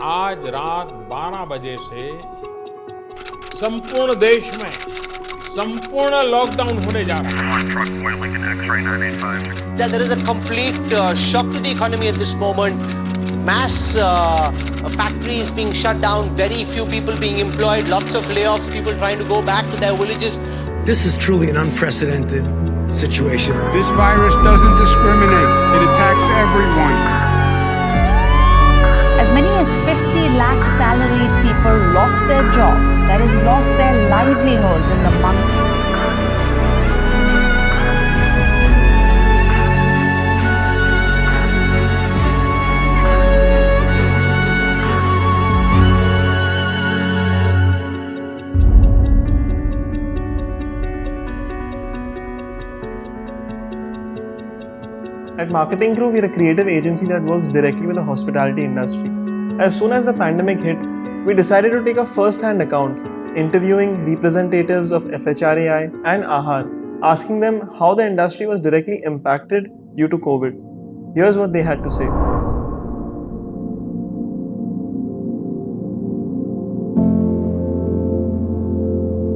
आज रात 12 बजे से संपूर्ण देश में संपूर्ण लॉकडाउन होने जा रहा है। There is a complete shock to the economy at this moment. Mass factories being shut down, very few people being employed, lots of layoffs, people trying to go back to their villages. This is truly an unprecedented situation. This virus doesn't discriminate. It attacks everyone. As many as 50 lakh salaried people lost their jobs, that is, lost their livelihoods in the month. At Marketing Crew, we are a creative agency that works directly with the hospitality industry. As soon as the pandemic hit, we decided to take a first-hand account, interviewing representatives of FHRAI and AHAR, asking them how the industry was directly impacted due to COVID. Here's what they had to say.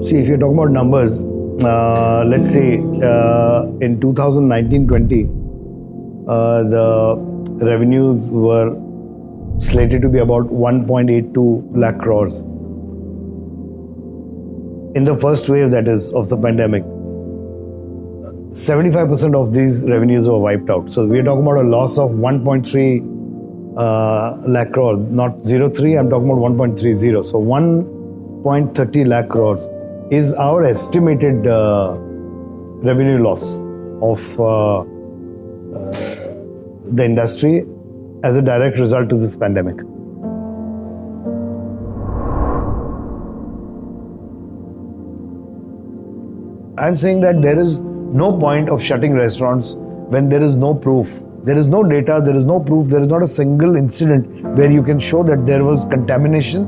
See, if you're talking about numbers, let's say in 2019-20, the revenues were slated to be about 1.82 lakh crores. In the first wave, that is, of the pandemic, 75% of these revenues were wiped out. So we're talking about a loss of 1.3 lakh crores, not 0.3, I'm talking about 1.30. So 1.30 lakh crores is our estimated revenue loss of the industry as a direct result of this pandemic. I'm saying that there is no point of shutting restaurants when there is no proof. There is no data, there is no proof, there is not a single incident where you can show that there was contamination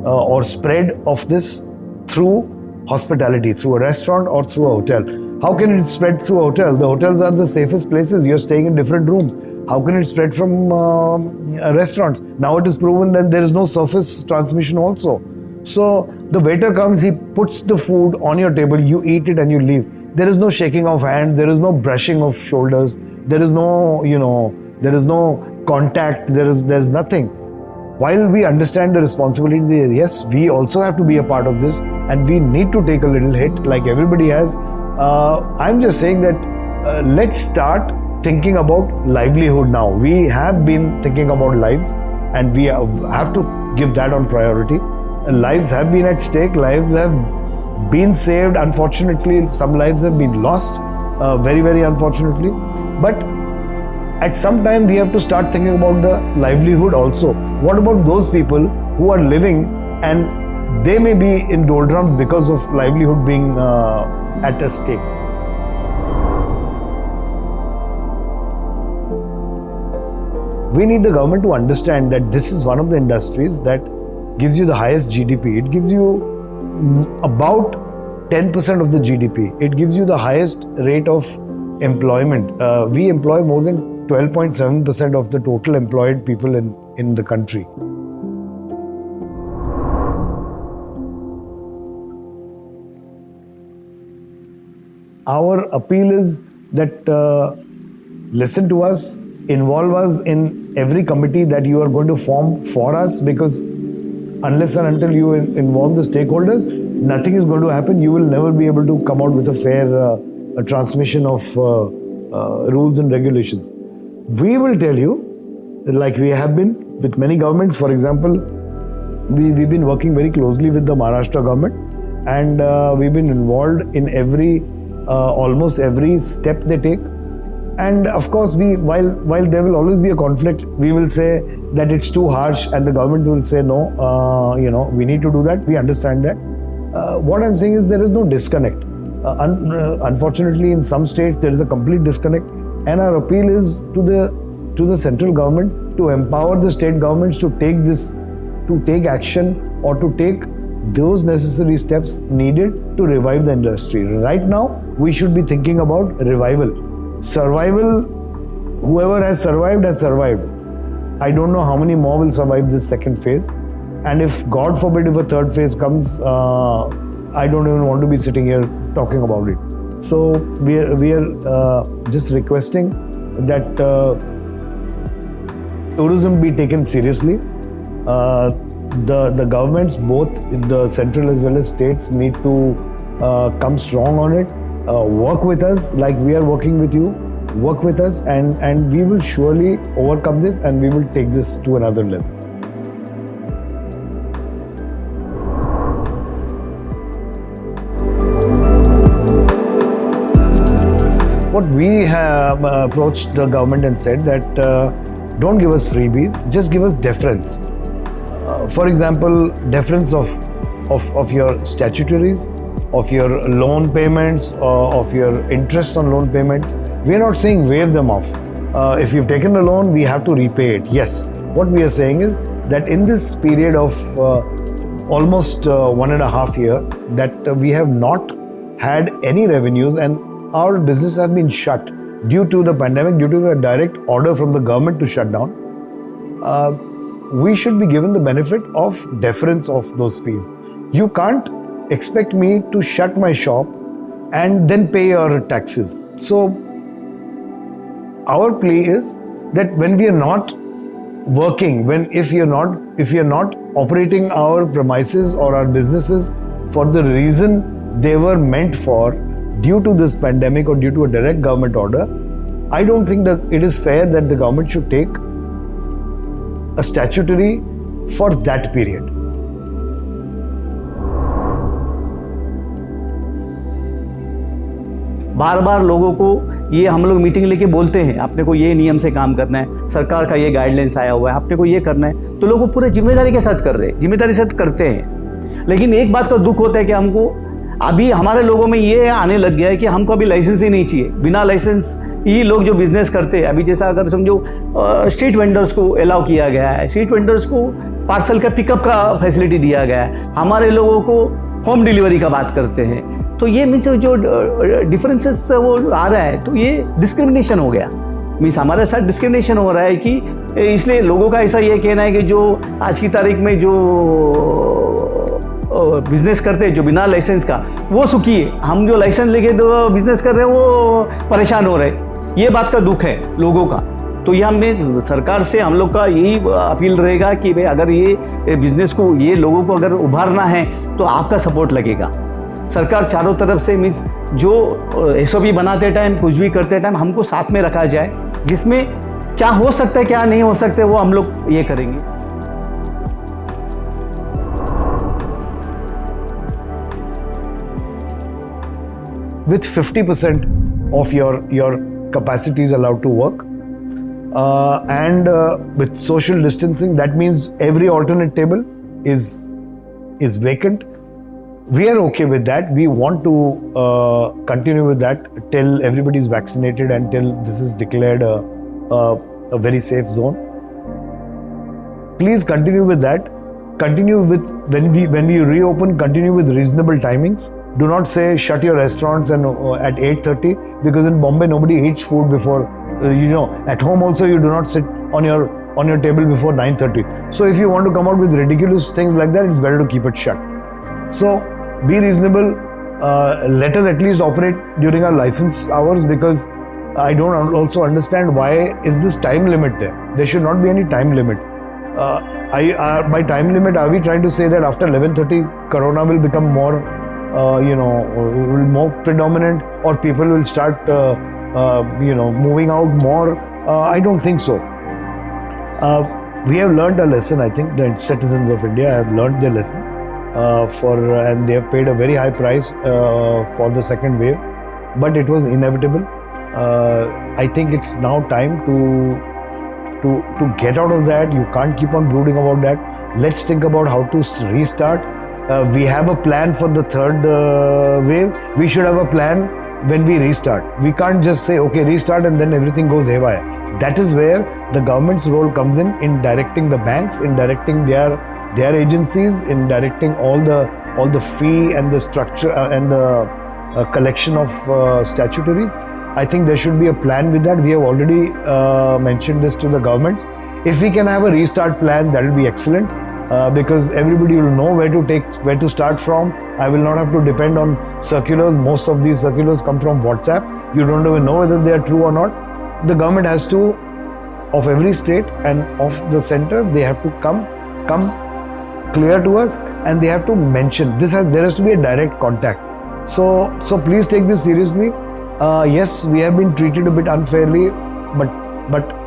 or spread of this through hospitality, through a restaurant or through a hotel. How can it spread through a hotel? The hotels are the safest places. You're staying in different rooms. How can it spread from restaurants? Now it is proven that there is no surface transmission also. So the waiter comes, he puts the food on your table, you eat it and you leave. There is no shaking of hands, there is no brushing of shoulders, there is no, there is no contact, there is nothing. While we understand the responsibility, yes, we also have to be a part of this and we need to take a little hit like everybody has. I'm just saying that let's start thinking about livelihood now. We have been thinking about lives and we have to give that on priority. Lives have been at stake, lives have been saved. Unfortunately, some lives have been lost, very, very unfortunately. But at some time, we have to start thinking about the livelihood also. What about those people who are living and they may be in doldrums because of livelihood being at a stake? We need the government to understand that this is one of the industries that gives you the highest GDP. It gives you about 10% of the GDP. It gives you the highest rate of employment. We employ more than 12.7% of the total employed people in the country. Our appeal is that listen to us, involve us in every committee that you are going to form for us, because unless and until you involve the stakeholders, nothing is going to happen. You will never be able to come out with a fair transmission of rules and regulations. We will tell you, like we have been with many governments. For example, we've been working very closely with the Maharashtra government, and we've been involved in almost every step they take. And of course, while there will always be a conflict, we will say that it's too harsh, and the government will say no. We need to do that. We understand that. What I'm saying is there is no disconnect. Unfortunately, in some states there is a complete disconnect, and our appeal is to the central government to empower the state governments to take action or to take those necessary steps needed to revive the industry. Right now, we should be thinking about revival. Survival, whoever has survived has survived. I don't know how many more will survive this second phase. And if, God forbid, if a third phase comes, I don't even want to be sitting here talking about it. So we are just requesting that tourism be taken seriously. The governments, both the central as well as states, need to come strong on it. Work with us like we are working with you. Work with us, and we will surely overcome this, and we will take this to another level. What we have approached the government and said that don't give us freebies, just give us deference. For example, deference of your statutories, of your loan payments, of your interest on loan payments. We are not saying waive them off. If you've taken a loan, we have to repay it. Yes. What we are saying is that in this period of almost 1.5 years, that we have not had any revenues and our business have been shut due to the pandemic, due to a direct order from the government to shut down. We should be given the benefit of deference of those fees. You can't expect me to shut my shop and then pay your taxes. So our plea is that when we are not working, if you're not operating our premises or our businesses for the reason they were meant for due to this pandemic or due to a direct government order, I don't think that it is fair that the government should take a statutory for that period. बार बार लोगों को ये हम लोग meeting लेके बोलते हैं आपने को ये नियम से काम करना है, सरकार का ये गाइडलाइंस आया हुआ है, आपने को ये करना है, तो लोग पूरे जिम्मेदारी के साथ कर रहे हैं, जिम्मेदारी से करते हैं। लेकिन एक बात का दुख होता है कि हमको अभी हमारे लोगों में ये आने लग गया है कि हमको अभी लाइसेंस ही नहीं चाहिए, बिना लाइसेंस ये लोग जो बिजनेस करते हैं, अभी जैसा अगर समझो स्ट्रीट वेंडर्स को अलाउ किया गया है, स्ट्रीट वेंडर्स को पार्सल का पिकअप का फैसिलिटी दिया गया है, हमारे लोगों को होम डिलीवरी का बात करते हैं, तो ये मीन्स जो डिफरेंसेस वो आ रहा है तो ये डिस्क्रिमिनेशन हो गया, मीन्स हमारे साथ डिस्क्रिमिनेशन हो रहा है कि इसलिए लोगों का ऐसा ये कहना है कि जो आज की तारीख में जो बिजनेस करते हैं जो बिना लाइसेंस का वो सुखी है, हम जो लाइसेंस लेके तो बिजनेस कर रहे हैं वो परेशान हो रहे हैं। ये बात का दुख है लोगों का। तो ये हमें सरकार से हम लोग का यही अपील रहेगा कि भाई अगर ये बिजनेस को ये लोगों को अगर उभारना है तो आपका सपोर्ट लगेगा। सरकार चारों तरफ से मीन्स जो SOP बनाते टाइम कुछ भी करते टाइम हमको साथ में रखा जाए, जिसमें क्या हो सकता है क्या नहीं हो सकता है वो हम लोग ये करेंगे। With 50% of your capacity is allowed to work, and with social distancing, that means every alternate table is vacant. We are okay with that. We want to continue with that till everybody is vaccinated and till this is declared a very safe zone. Please continue with that. Continue with when we reopen. Continue with reasonable timings. Do not say shut your restaurants and at 8:30 because in Bombay nobody eats food before. At home also you do not sit on your table before 9:30. So if you want to come out with ridiculous things like that, it's better to keep it shut. So be reasonable. Let us at least operate during our license hours, because I don't also understand why is this time limit there. There should not be any time limit. By time limit, are we trying to say that after 11:30 Corona will become more will more predominant, or people will start moving out more? I don't think so. We have learned a lesson. I think the citizens of India have learned their lesson and they have paid a very high price for the second wave, but it was inevitable. I think it's now time to get out of that. You can't keep on brooding about that. Let's think about how to restart. We have a plan for the third wave. We should have a plan when we restart. We can't just say, okay, restart and then everything goes haywire. That is where the government's role comes in directing the banks, in directing their agencies, in directing all the fee and the structure and the collection of statutories. I think there should be a plan with that. We have already mentioned this to the governments. If we can have a restart plan, that will be excellent. Because everybody will know where to start from. I will not have to depend on circulars. Most of these circulars come from WhatsApp. You don't even know whether they are true or not. The government has to, of every state and of the center, they have to come clear to us, and they have to mention there has to be a direct contact. So please take this seriously. Yes, we have been treated a bit unfairly, but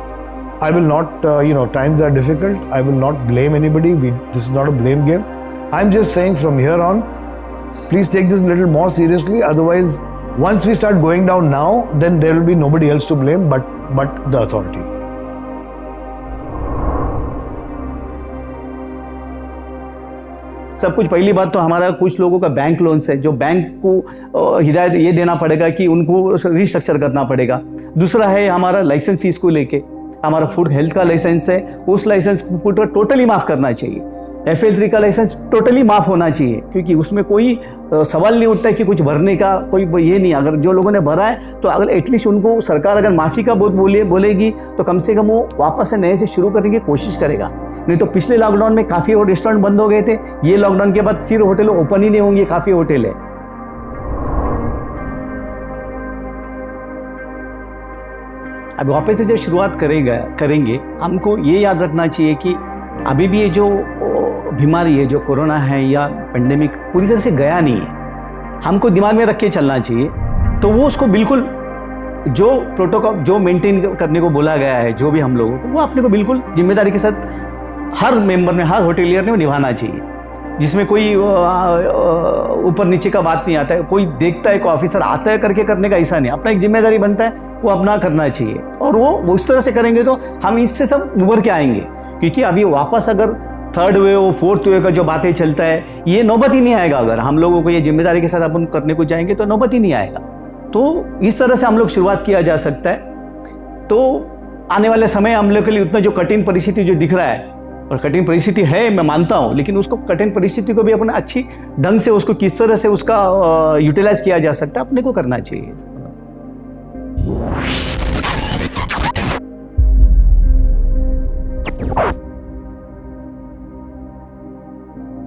I will not, times are difficult. I will not blame anybody. This is not a blame game. I'm just saying from here on, please take this a little more seriously. Otherwise, once we start going down now, then there will be nobody else to blame but the authorities. सब कुछ पहली बात तो हमारा कुछ लोगों का bank loans है जो बैंक को हिदायत ये देना पड़ेगा कि उनको रिस्ट्रक्चर करना पड़ेगा। दूसरा है हमारा लाइसेंस फीस को लेके, हमारा फूड हेल्थ का लाइसेंस है, उस लाइसेंस को टोटली माफ़ करना चाहिए। FL3 का लाइसेंस टोटली माफ़ होना चाहिए, क्योंकि उसमें कोई सवाल नहीं उठता है कि कुछ भरने का कोई ये नहीं। अगर जो लोगों ने भरा है तो अगर एटलीस्ट उनको सरकार अगर माफ़ी का बोलेगी तो कम से कम वो वापस से नए से शुरू करने की कोशिश करेगा। नहीं तो पिछले लॉकडाउन में काफ़ी रेस्टोरेंट बंद हो गए थे, ये लॉकडाउन के बाद फिर होटल ओपन ही नहीं होंगे, काफ़ी होटल है। अब वापस से जब शुरुआत करेंगे हमको ये याद रखना चाहिए कि अभी भी ये जो बीमारी है, जो कोरोना है या पेंडेमिक पूरी तरह से गया नहीं है। हमको दिमाग में रख के चलना चाहिए। तो वो उसको बिल्कुल जो प्रोटोकॉल जो मेंटेन करने को बोला गया है, जो भी हम लोगों को, वो अपने को बिल्कुल जिम्मेदारी के साथ हर मेंबर ने, हर होटेलियर ने निभाना चाहिए, जिसमें कोई ऊपर नीचे का बात नहीं आता है। कोई देखता है, कोई ऑफिसर आता है करके करने का, ऐसा नहीं। अपना एक जिम्मेदारी बनता है, वो अपना करना चाहिए। और वो इस तरह से करेंगे तो हम इससे सब उभर के आएंगे। क्योंकि अभी वापस अगर थर्ड वेव, फोर्थ वेव का जो बातें चलता है, ये नौबत ही नहीं आएगा। अगर हम लोगों को ये जिम्मेदारी के साथ अपन करने को जाएंगे तो नौबत ही नहीं आएगा। तो इस तरह से हम लोग शुरुआत किया जा सकता है। तो आने वाले समय हम लोग के लिए उतना जो कठिन परिस्थिति जो दिख रहा है, और कठिन परिस्थिति है मैं मानता हूँ, लेकिन उसको कठिन परिस्थिति को भी अपने अच्छी ढंग से उसको किस तरह से उसका यूटिलाइज किया जा सकता है, अपने को करना चाहिए।